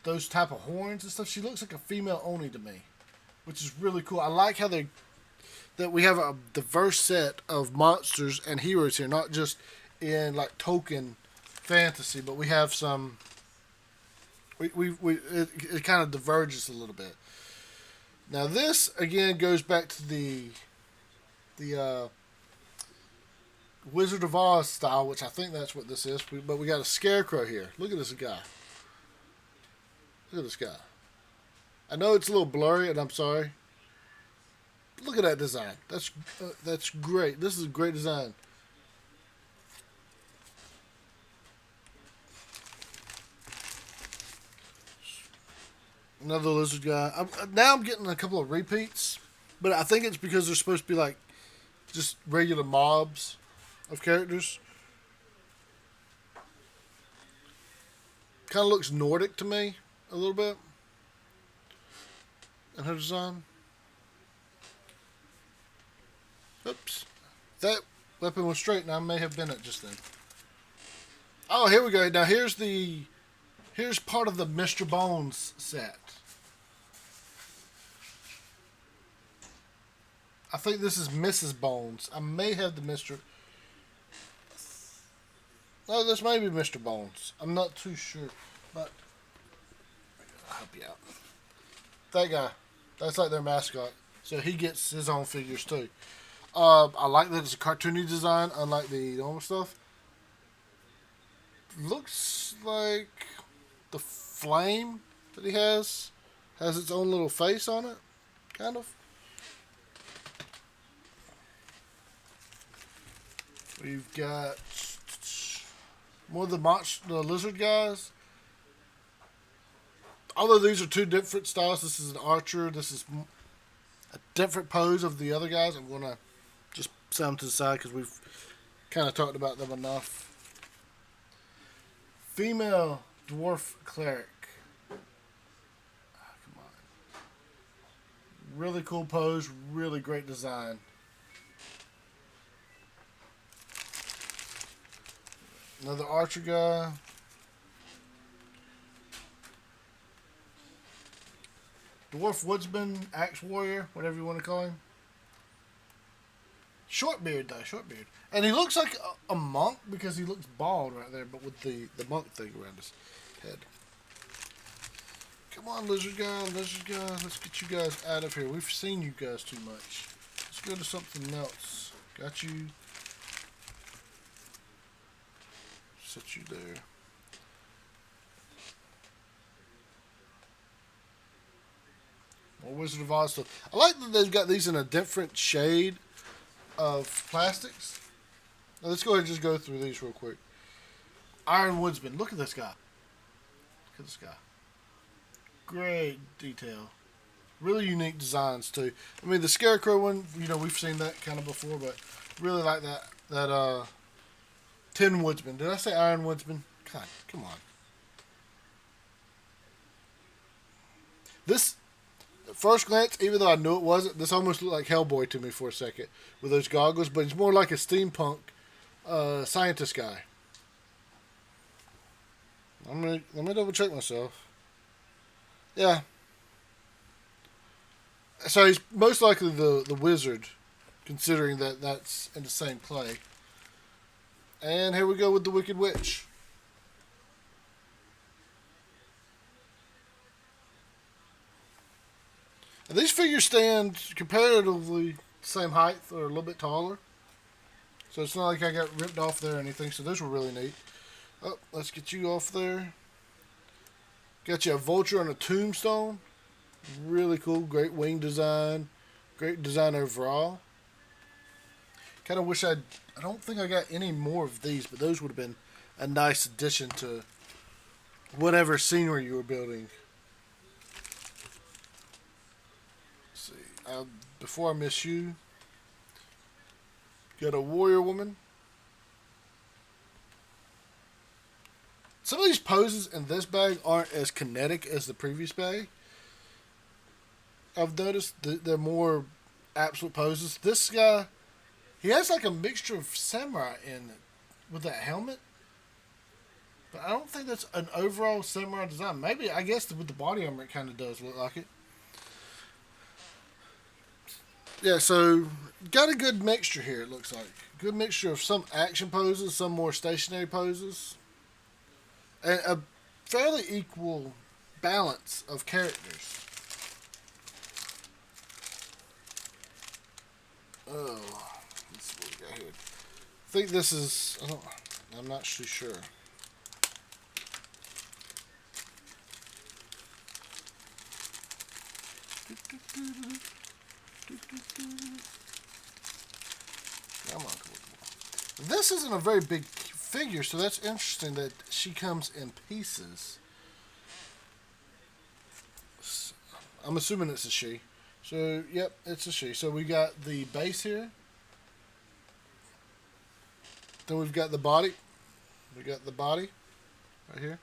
those type of horns and stuff. She looks like a female Oni to me, which is really cool. I like how that we have a diverse set of monsters and heroes here, not just in like Tolkien fantasy, but we have some. It kind of diverges a little bit. Now this again goes back to the Wizard of Oz style, which I think that's what this is. But we got a scarecrow here. Look at this guy. Look at this guy. I know it's a little blurry, and I'm sorry. But look at that design. That's great. This is a great design. Another lizard guy. Now I'm getting a couple of repeats, but I think it's because they're supposed to be like just regular mobs of characters. Kind of looks Nordic to me a little bit. And her design. Oops. That weapon was straight, and I may have been it just then. Oh, here we go. Now here's part of the Mr. Bones set. I think this is Mrs. Bones. I may have the Mr. No, this may be Mr. Bones. I'm not too sure, but I'll help you out. That guy. That's like their mascot. So he gets his own figures too. I like that it's a cartoony design, unlike the normal stuff. Looks like the flame that he has its own little face on it, kind of. We've got more of the lizard guys. Although these are two different styles, this is an archer. This is a different pose of the other guys. I'm gonna just set them to the side because we've kind of talked about them enough. Female dwarf cleric. Come on. Really cool pose. Really great design. Another archer guy. Dwarf woodsman, axe warrior, whatever you want to call him. Short beard though, short beard. And he looks like a monk because he looks bald right there, but with the monk thing around his head. Come on, lizard guy, let's get you guys out of here. We've seen you guys too much. Let's go to something else. Got you. Set you there. More Wizard of Oz stuff. I like that they've got these in a different shade of plastics. Now let's go ahead and just go through these real quick. Iron Woodsman. Look at this guy. Look at this guy. Great detail. Really unique designs too. I mean the Scarecrow one, we've seen that kind of before, but really like that Tin Woodsman. Did I say Iron Woodsman? God, come on. This, at first glance, even though I knew it wasn't, this almost looked like Hellboy to me for a second with those goggles, but it's more like a steampunk scientist guy. Let me double check myself. Yeah. So he's most likely the wizard, considering that that's in the same play. And here we go with the Wicked Witch. And these figures stand comparatively the same height or a little bit taller. So it's not like I got ripped off there or anything. So those were really neat. Oh, let's get you off there. Got you a vulture on a tombstone. Really cool. Great wing design. Great design overall. Kind of wish I don't think I got any more of these, but those would have been a nice addition to whatever scenery you were building. Let's see. Before I miss you, got a warrior woman. Some of these poses in this bag aren't as kinetic as the previous bag. I've noticed they're more absolute poses. This guy, he has like a mixture of samurai in it with that helmet. But I don't think that's an overall samurai design. Maybe, I guess with the body armor it kind of does look like it. Yeah, so got a good mixture here, it looks like. Good mixture of some action poses, some more stationary poses. And a fairly equal balance of characters. Oh, let's see what we got here. I think this is, I'm not too sure. Come on. This isn't a very big figure, so that's interesting that she comes in pieces. I'm assuming it's a she. So, yep, it's a she. So we got the base here. Then we've got the body. We got the body right here.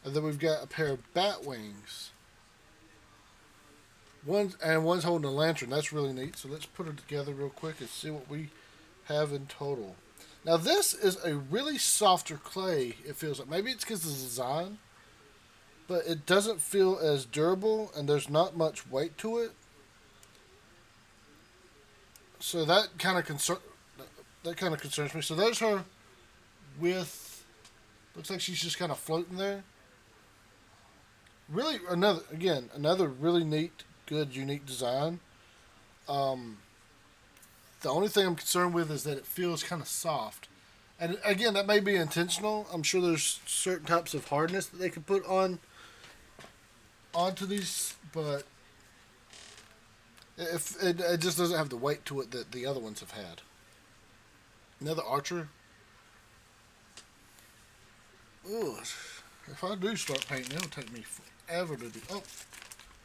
And then we've got a pair of bat wings. One's holding a lantern. That's really neat. So let's put it together real quick and see what we have in total. Now this is a really softer clay, it feels like. Maybe it's because of the design. But it doesn't feel as durable and there's not much weight to it. So that kind of concerns me. So there's her with, looks like she's just kind of floating there. Really, another really neat, good, unique design. The only thing I'm concerned with is that it feels kind of soft. And again, that may be intentional. I'm sure there's certain types of hardness that they can put onto these, but if it just doesn't have the weight to it that the other ones have had. Another archer. Ooh, if I do start painting, it'll take me forever to do.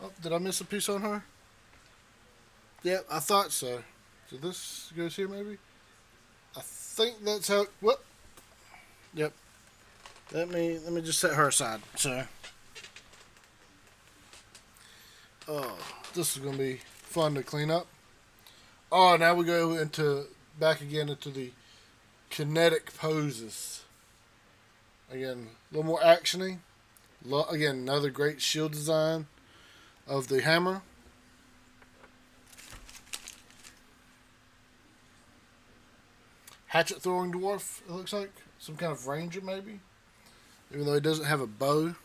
Oh, did I miss a piece on her? Yep, I thought so. So this goes here, maybe. I think that's how. Whoop. Yep. Let me just set her aside. So. Oh, this is gonna be fun to clean up. Oh, now we go back again into the kinetic poses. Again, a little more actiony. Again, another great shield design of the hammer. Hatchet throwing dwarf, it looks like. Some kind of ranger, maybe. Even though he doesn't have a bow.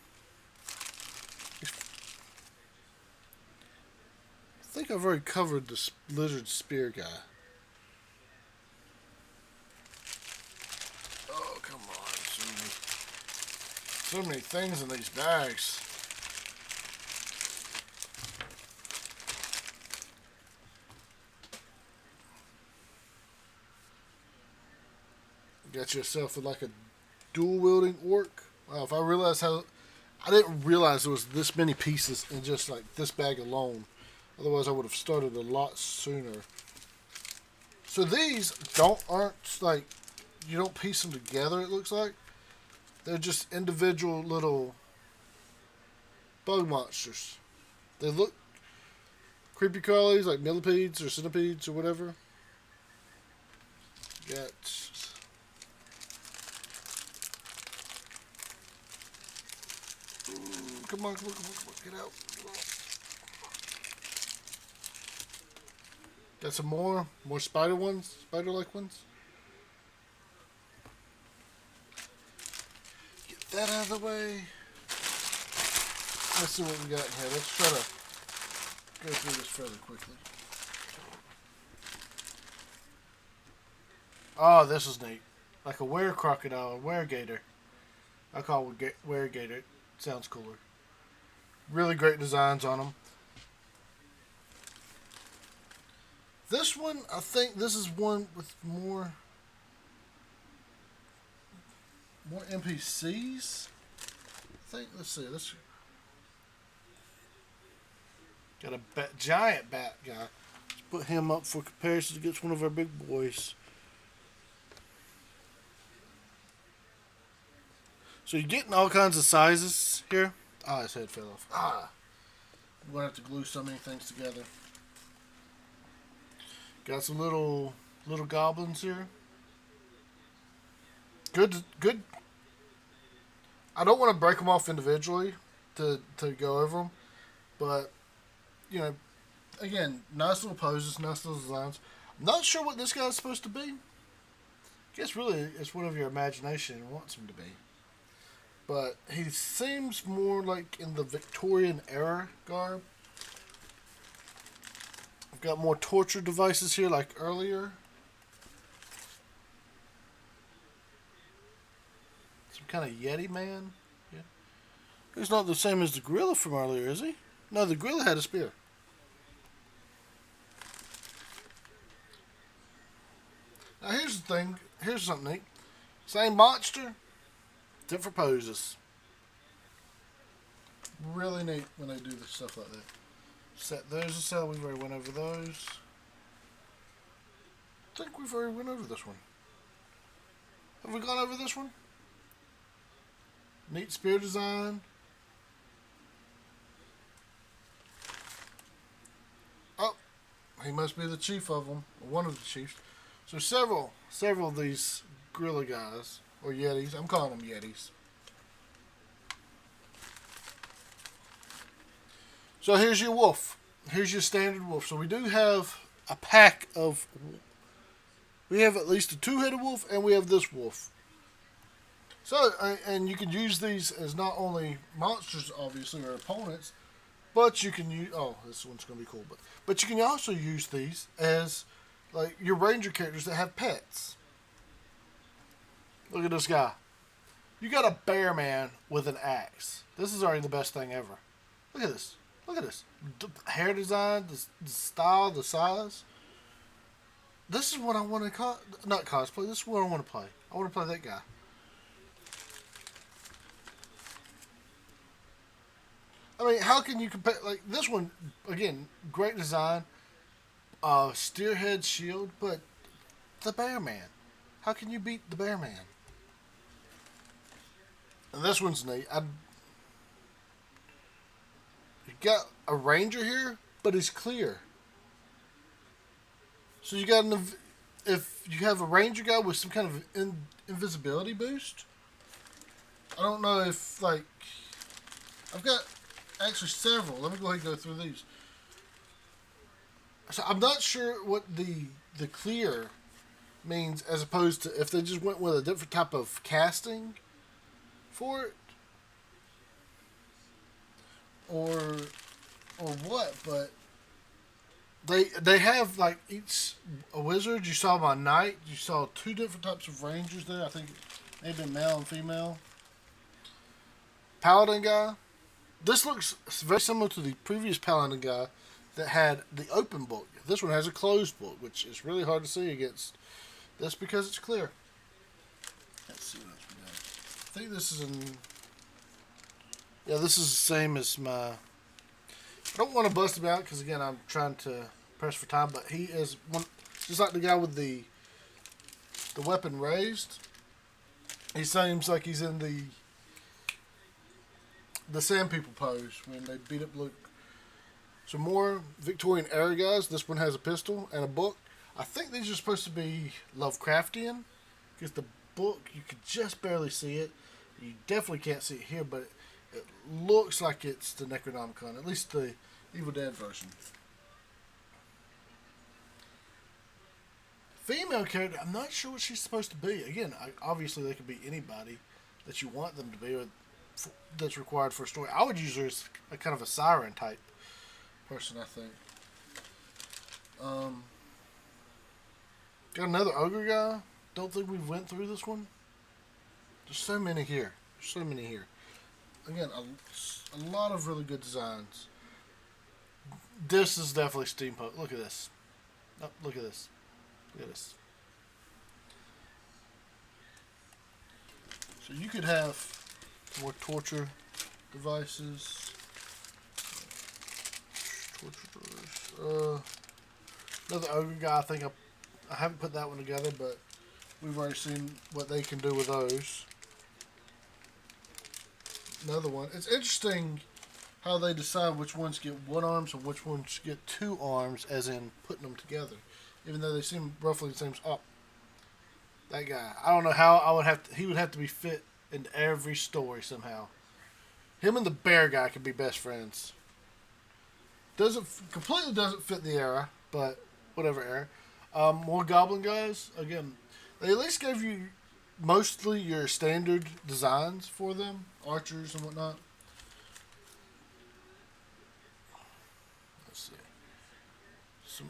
I think I've already covered the lizard spear guy. Oh, come on. So many things in these bags. Got yourself like a dual wielding orc. Wow, if I realized how, I didn't realize there was this many pieces in just like this bag alone. Otherwise, I would have started a lot sooner. So these aren't like, you don't piece them together. It looks like they're just individual little bug monsters. They look creepy crawlies like millipedes or centipedes or whatever. Got. Come on, get out. Got some more spider-like ones. Get that out of the way. Let's see what we got in here. Let's try to go through this fairly quickly. Oh, this is neat. Like a were-crocodile, were-gator. I call it were-gator. Sounds cooler. Really great designs on them. This one, I think this is one with more NPCs. I think. Let's see. Let's got a giant bat guy. Let's put him up for comparison against one of our big boys. So you're getting all kinds of sizes here. Ah, his head fell off. Ah, I'm gonna have to glue so many things together. Got some little goblins here. Good. I don't want to break them off individually to go over them, but you know, again, nice little poses, nice little designs. I'm not sure what this guy's supposed to be. I guess really it's whatever your imagination wants him to be. But he seems more like in the Victorian era garb. I've got more torture devices here like earlier. Some kind of Yeti man. Yeah. He's not the same as the gorilla from earlier, is he? No, the gorilla had a spear. Now here's the thing. Here's something neat. Same monster, different poses. Really neat when they do the stuff like that. Set those aside. We've already went over those. I think we've already went over this one. Have we gone over this one? Neat spear design. Oh, he must be the chief of them, or one of the chiefs. So several of these gorilla guys, or yetis. I'm calling them yetis. So here's your wolf. Here's your standard wolf. So we do have a pack of. We have at least a two-headed wolf, and we have this wolf. So, and you can use these as not only monsters, obviously, or opponents, but you can use. Oh, this one's going to be cool. But you can also use these as like your ranger characters that have pets. Look at this guy. You got a bear man with an axe. This is already the best thing ever. Look at this. Look at this. The hair design, the style, the size. This is what I want to not cosplay. This is what I want to play. I want to play that guy. I mean, how can you compare? Like this one, again, great design, steerhead shield, but the Bear Man. How can you beat the Bear Man? And this one's neat. You got a ranger here, but he's clear. So you got if you have a ranger guy with some kind of invisibility boost. I don't know if like I've got actually several. Let me go ahead and go through these. So I'm not sure what the clear means as opposed to if they just went with a different type of casting for it, or what. But they have like each a wizard. You saw my knight. You saw two different types of rangers there. I think they've been male and female. Paladin guy. This looks very similar to the previous Paladin guy that had the open book. This one has a closed book, which is really hard to see against this because it's clear. Let's see what else we got. I think this is yeah, this is the same as my. I don't want to bust him out because again I'm trying to press for time, but he is one just like the guy with the weapon raised. He seems like he's in the Sand People pose when they beat up Luke. Some more Victorian era guys. This one has a pistol and a book. I think these are supposed to be Lovecraftian because the book you could just barely see it. You definitely can't see it here, but it looks like it's the Necronomicon, at least the Evil Dead version. Female character, I'm not sure what she's supposed to be. Again, obviously they could be anybody that you want them to be, or that's required for a story. I would use her as a kind of a siren type person, I think. Got another ogre guy. Don't think we've went through this one. There's so many here. Again, a lot of really good designs. This is definitely steampunk. Look at this. Oh, look at this. Look at this. So you could have more torture devices. Torture. Another ogre guy. I haven't put that one together, but we've already seen what they can do with those. Another one. It's interesting how they decide which ones get one arms and which ones get two arms, as in putting them together, even though they seem roughly the same. Oh, that guy. I don't know how I would have to. He would have to be fit in every story somehow. Him and the bear guy could be best friends. Completely doesn't fit the era, but whatever era. More goblin guys. Again, they at least gave you mostly your standard designs for them, archers and whatnot. Let's see. Some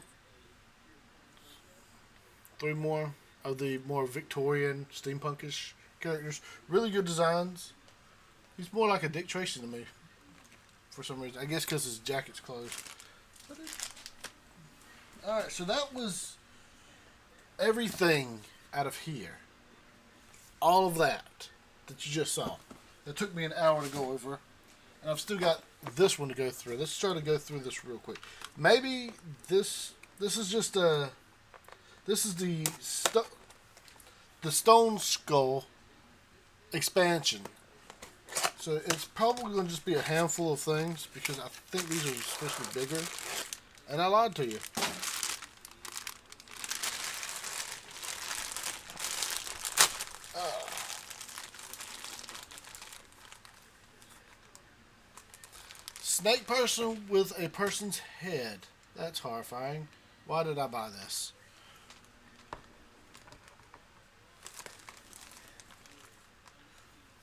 three more of the more Victorian steampunkish characters. Really good designs. He's more like a Dick Tracy to me for some reason. I guess because his jacket's closed. Alright, so that was everything out of here. All of that you just saw. It took me an hour to go over. And I've still got this one to go through. Let's try to go through this real quick. Maybe this is just a... This is the Stone Skull expansion. So it's probably going to just be a handful of things because I think these are supposed to be bigger. And I lied to you. Snake person with a person's head. That's horrifying. Why did I buy this?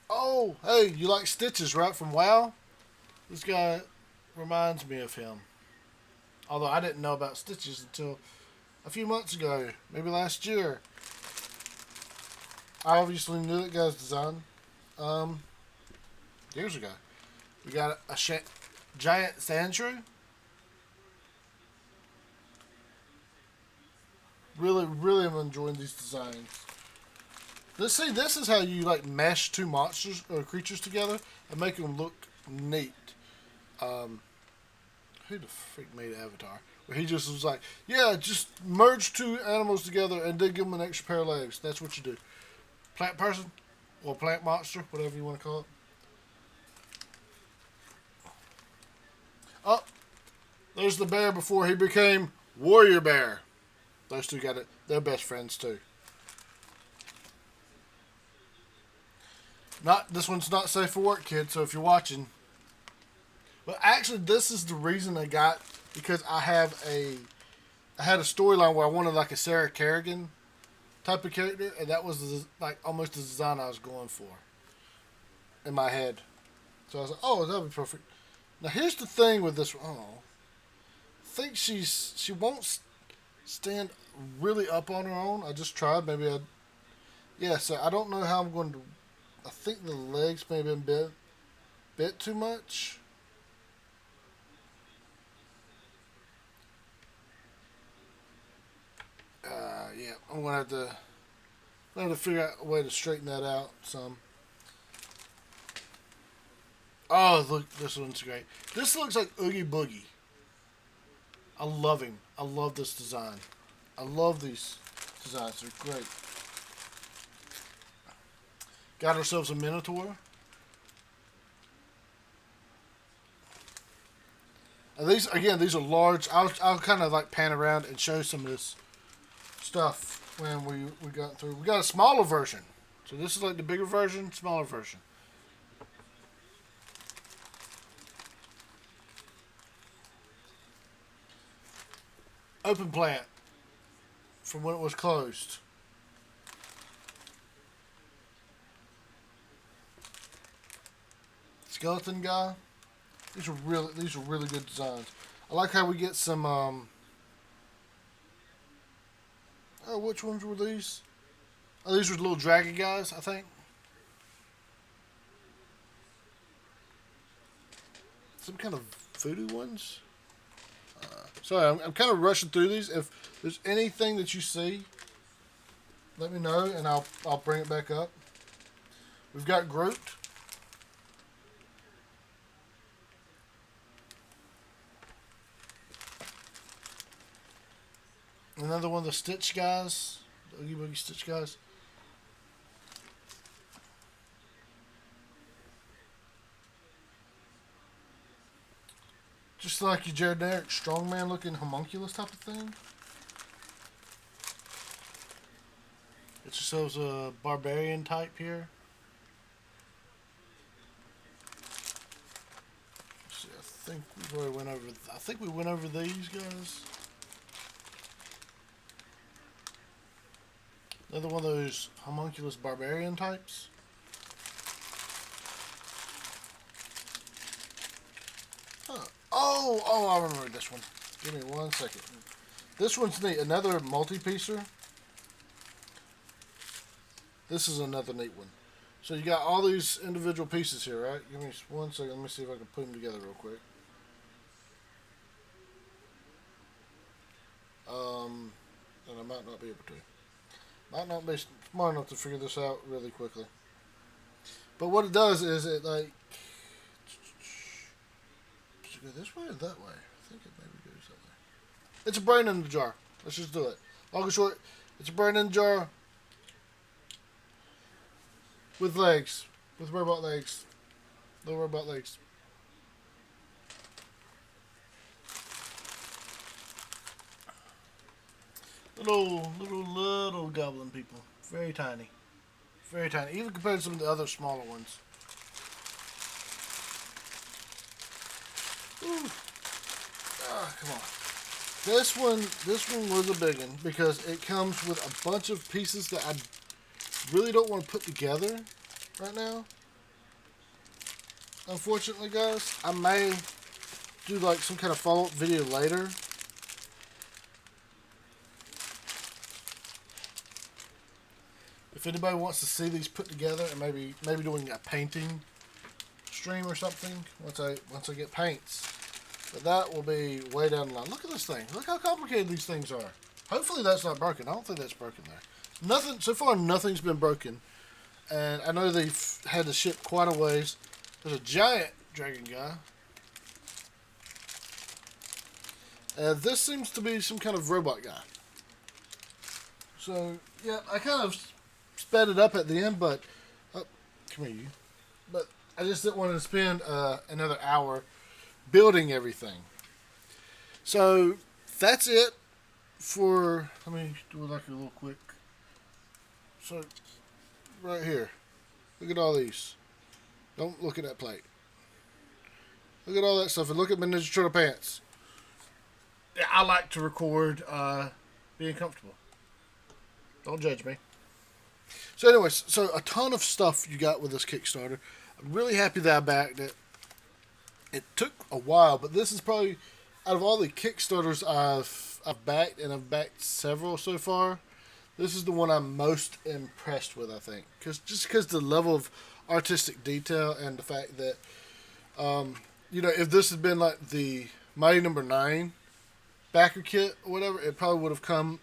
Oh, hey, you like Stitches, right, from WoW? This guy reminds me of him. Although I didn't know about Stitches until a few months ago, maybe last year. I obviously knew that guy's design years ago. We got a giant sand shrew. Really, really am enjoying these designs. This is how you like mesh two monsters or creatures together and make them look neat. Who the freak made Avatar? Where he just was like, yeah, just merge two animals together and then give them an extra pair of legs. That's what you do. Plant person or plant monster, whatever you want to call it. Oh, there's the bear before he became Warrior Bear. Those two got it. They're best friends too. This one's not safe for work, kids. So if you're watching, but actually, this is the reason I got, because I had a storyline where I wanted like a Sarah Kerrigan type of character, and that was like almost the design I was going for in my head. So I was like, oh, that'd be perfect. Now here's the thing with this. Oh, I think she won't stand really up on her own. I just tried. So I don't know how I'm going to. I think the legs may have been bit too much. Yeah, I'm gonna have to figure out a way to straighten that out some. Oh, look, this one's great. This looks like Oogie Boogie. I love him. I love this design. I love these designs. They're great. Got ourselves a Minotaur. And these are large. I'll kind of like pan around and show some of this stuff when we got through. We got a smaller version. So this is like the bigger version, smaller version. Open plant from when it was closed. Skeleton guy. These are really good designs. I like how we get some oh, which ones were these? Oh, these were little dragon guys, I think. Some kind of voodoo ones. Sorry, I'm kind of rushing through these. If there's anything that you see, let me know, and I'll bring it back up. We've got Groot. Another one of the Stitch guys. The Oogie Boogie Stitch guys. Just like your generic strongman looking homunculus type of thing. It just shows a barbarian type here. Let's see, I think we went over these guys. Another one of those homunculus barbarian types. Huh. Oh, I remember this one. Give me 1 second. This one's neat. Another multi-piecer. This is another neat one. So you got all these individual pieces here, right? Give me 1 second. Let me see if I can put them together real quick. And I might not be able to. Might not be smart enough to figure this out really quickly. But what it does is it like... Does it go this way or that way? I think it maybe goes that way. It's a brain in the jar. Let's just do it. Long and short, it's a brain in the jar with legs. With robot legs. Little robot legs. Little goblin people. Very tiny. Very tiny. Even compared to some of the other smaller ones. Ooh. Ah, come on. This one was a big one because it comes with a bunch of pieces that I really don't want to put together right now. Unfortunately, guys, I may do like some kind of follow-up video later. If anybody wants to see these put together, and maybe doing a painting stream or something once I get paints, but that will be way down the line. Look at this thing. Look how complicated these things are. Hopefully that's not broken. I don't think that's broken there. Nothing so far. Nothing's been broken, and I know they've had to ship quite a ways. There's a giant dragon guy. This seems to be some kind of robot guy. So yeah, I kind of sped it up at the end, but come here, you. But I just didn't want to spend another hour building everything. So that's it for. Let me do it like a little quick. So right here, look at all these. Don't look at that plate. Look at all that stuff, and look at my Ninja Turtle pants. Yeah, I like to record being comfortable. Don't judge me. So anyways, so a ton of stuff you got with this Kickstarter. I'm really happy that I backed it. It took a while, but this is probably, out of all the Kickstarters I've backed, and I've backed several so far, this is the one I'm most impressed with, I think. Because the level of artistic detail and the fact that, if this had been like the Mighty Number 9 backer kit or whatever, it probably would have come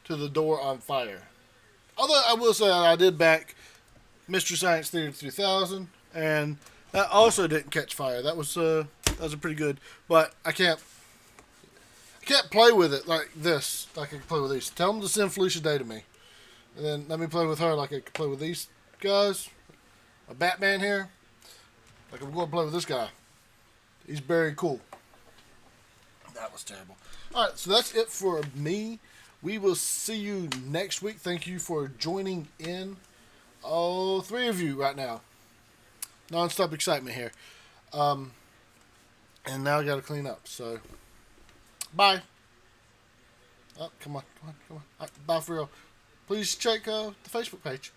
to the door on fire. Although I will say I did back Mystery Science Theater 3000, and that also didn't catch fire. That was a pretty good, but I can't play with it like this, like I can play with these. Tell them to send Felicia Day to me, and then let me play with her like I can play with these guys. A Batman here, like I'm going to play with this guy. He's very cool. That was terrible. All right, so that's it for me. We will see you next week. Thank you for joining in. All three of you right now. Non-stop excitement here. And now I got to clean up. So, bye. Oh, come on. All right, bye for real. Please check the Facebook page.